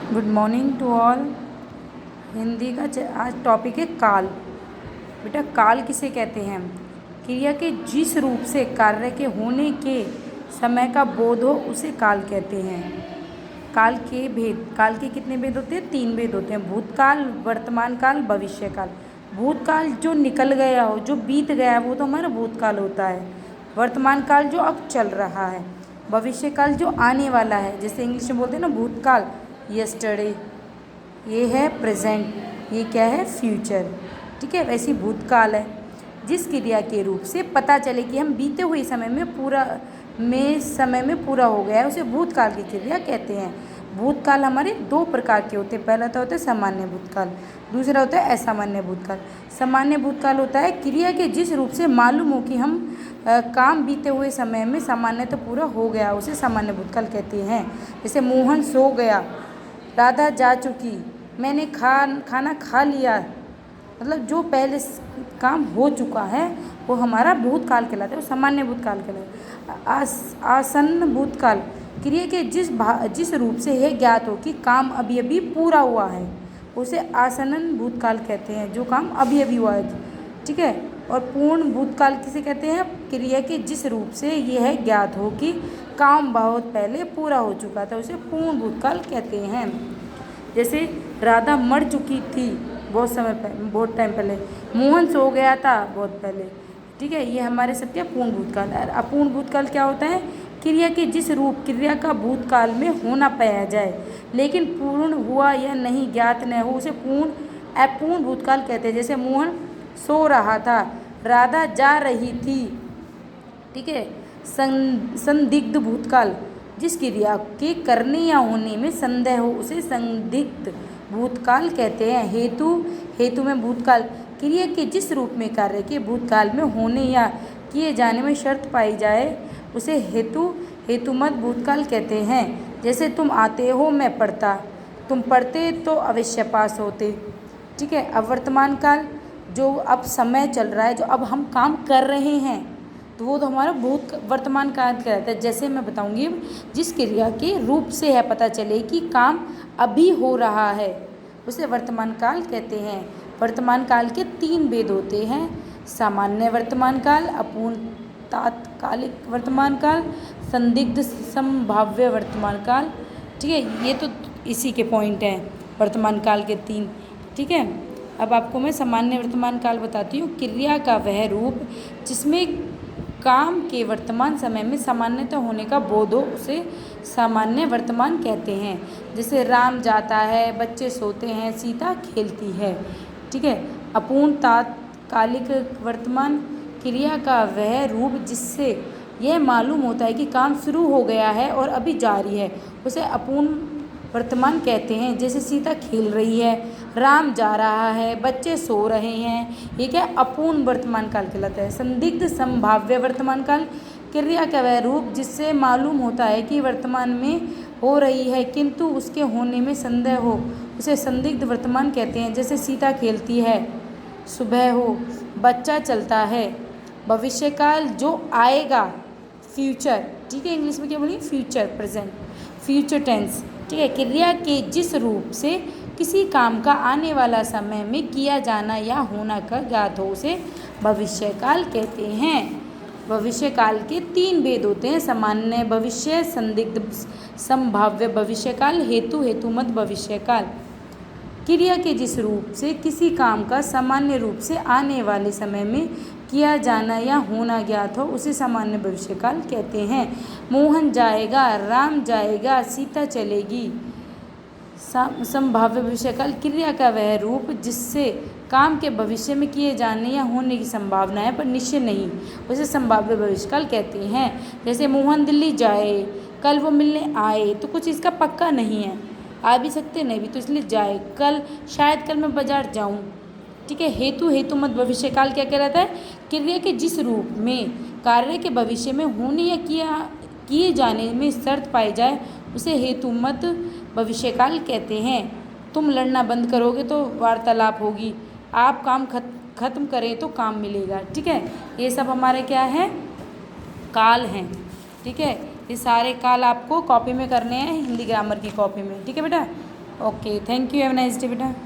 Good morning to all. Hindi का आज topic है काल। बेटा, काल किसे कहते हैं? क्रिया के जिस रूप से कार्य के होने के समय का बोध हो उसे काल कहते हैं। काल के कितने भेद होते हैं? 3 भेद होते हैं, भूतकाल, वर्तमान काल, भविष्य काल। भूतकाल जो निकल गया हो, जो बीत गया, वो तो हमारा भूतकाल होता है। वर्तमान काल जो अब चल रहा है। भविष्य काल जो आने वाला है, जैसे इंग्लिश में बोलते हैं ना, भूतकाल यस्टरडे, ये है प्रेजेंट, ये क्या है? फ्यूचर। ठीक है, वैसी भूतकाल है जिस क्रिया के रूप से पता चले कि हम बीते हुए समय में पूरा हो गया है, उसे भूतकाल की क्रिया कहते हैं। भूतकाल हमारे 2 प्रकार के होते हैं। पहला तो होता है सामान्य भूतकाल, दूसरा होता है असामान्य भूतकाल। सामान्य भूतकाल होता है क्रिया के जिस रूप से मालूम हो कि हम काम बीते हुए समय में सामान्य तो पूरा हो गया, उसे सामान्य भूतकाल कहते हैं। जैसे मोहन सो गया, राधा जा चुकी, मैंने खाना खा लिया, मतलब जो पहले काम हो चुका है वो हमारा भूतकाल कहलाता है, वो सामान्य भूतकाल कहलाता है। आसन्न भूतकाल क्रिया के जिस रूप से यह ज्ञात हो कि काम अभी अभी पूरा हुआ है, उसे आसन्न भूतकाल कहते हैं, जो काम अभी अभी हुआ है। ठीक है। और पूर्ण भूतकाल किसे कहते हैं? क्रिया के जिस रूप से यह ज्ञात हो कि काम बहुत पहले पूरा हो चुका था, उसे पूर्ण भूतकाल कहते हैं। जैसे राधा मर चुकी थी बहुत टाइम पहले, मोहन सो गया था बहुत पहले। ठीक है, ये हमारे सब क्या पूर्ण भूतकाल है। अपूर्ण भूतकाल क्या होता है? क्रिया के जिस रूप क्रिया का भूतकाल में होना पाया जाए लेकिन पूर्ण हुआ या नहीं ज्ञात न हो, उसे अपूर्ण भूतकाल कहते हैं। जैसे मोहन सो रहा था, राधा जा रही थी। ठीक है। संदिग्ध भूतकाल जिस क्रिया के करने या होने में संदेह हो, उसे संदिग्ध भूतकाल कहते हैं। हेतु में भूतकाल क्रिया के जिस रूप में कार्य के भूतकाल में होने या किए जाने में शर्त पाई जाए, उसे हेतुमत भूतकाल कहते हैं। जैसे तुम आते हो, मैं पढ़ता, तुम पढ़ते तो अवश्य पास होते। ठीक है। अब वर्तमान काल जो अब समय चल रहा है, जो अब हम काम कर रहे हैं, तो वो तो हमारा वर्तमान काल कहलाता है। जैसे मैं बताऊंगी, जिस क्रिया के रूप से है पता चले कि काम अभी हो रहा है, उसे वर्तमान काल कहते हैं। वर्तमान काल के 3 भेद होते हैं, सामान्य वर्तमान काल, अपूर्ण तात्कालिक वर्तमान काल, संदिग्ध संभाव्य वर्तमान काल। ठीक है, ये तो इसी के पॉइंट हैं वर्तमान काल के 3। ठीक है। अब आपको मैं सामान्य वर्तमान काल बताती हूँ। क्रिया का वह रूप जिसमें काम के वर्तमान समय में सामान्यतः होने का बोध हो, उसे सामान्य वर्तमान कहते हैं। जैसे राम जाता है, बच्चे सोते हैं, सीता खेलती है। ठीक है। अपूर्ण तात्कालिक वर्तमान क्रिया का वह रूप जिससे यह मालूम होता है कि काम शुरू हो गया है और अभी जारी है, उसे अपूर्ण वर्तमान कहते हैं। जैसे सीता खेल रही है, राम जा रहा है, बच्चे सो रहे हैं, ये क्या? अपूर्ण वर्तमान काल कहलाता है। संदिग्ध संभाव्य वर्तमान काल क्रिया का वह रूप जिससे मालूम होता है कि वर्तमान में हो रही है किंतु उसके होने में संदेह हो, उसे संदिग्ध वर्तमान कहते हैं। जैसे सीता खेलती है, सुबह हो, बच्चा चलता है। भविष्य काल जो आएगा, फ्यूचर। ठीक है, इंग्लिश में क्या बोलेंगे? Future, present, future tense. ठीक है। क्रिया के जिस रूप से किसी काम का आने वाला समय में किया जाना या होना का ज्ञात हो, उसे भविष्य काल कहते हैं। भविष्य काल के 3 भेद होते हैं, सामान्य भविष्य, संदिग्ध संभाव्य भविष्य काल, हेतुमत भविष्य काल। क्रिया के जिस रूप से किसी काम का सामान्य रूप से आने वाले समय में किया जाना या होना ज्ञात हो, उसे सामान्य भविष्य काल कहते हैं। मोहन जाएगा, राम जाएगा, सीता चलेगी। संभाव्य भविष्य काल क्रिया का वह रूप जिससे काम के भविष्य में किए जाने या होने की संभावना है पर निश्चय नहीं, उसे संभाव्य भविष्य काल कहते हैं। जैसे मोहन दिल्ली जाए, कल वो मिलने आए, तो कुछ इसका पक्का नहीं है, आ भी सकते नहीं भी, तो इसलिए जाए, शायद कल मैं बाजार जाऊं। ठीक है। हेतुमत भविष्य काल क्या कहलाता है? क्रिया के जिस रूप में कार्य के भविष्य में होने या किए जाने में शर्त पाई जाए, उसे हेतुमत भविष्य काल कहते हैं। तुम लड़ना बंद करोगे तो वार्तालाप होगी, आप काम खत्म करें तो काम मिलेगा। ठीक है, ये सब हमारे क्या है? काल हैं। ठीक है, ये सारे काल आपको कॉपी में करने हैं, हिंदी ग्रामर की कॉपी में। ठीक है बेटा। Okay, thank you, have nice day बेटा।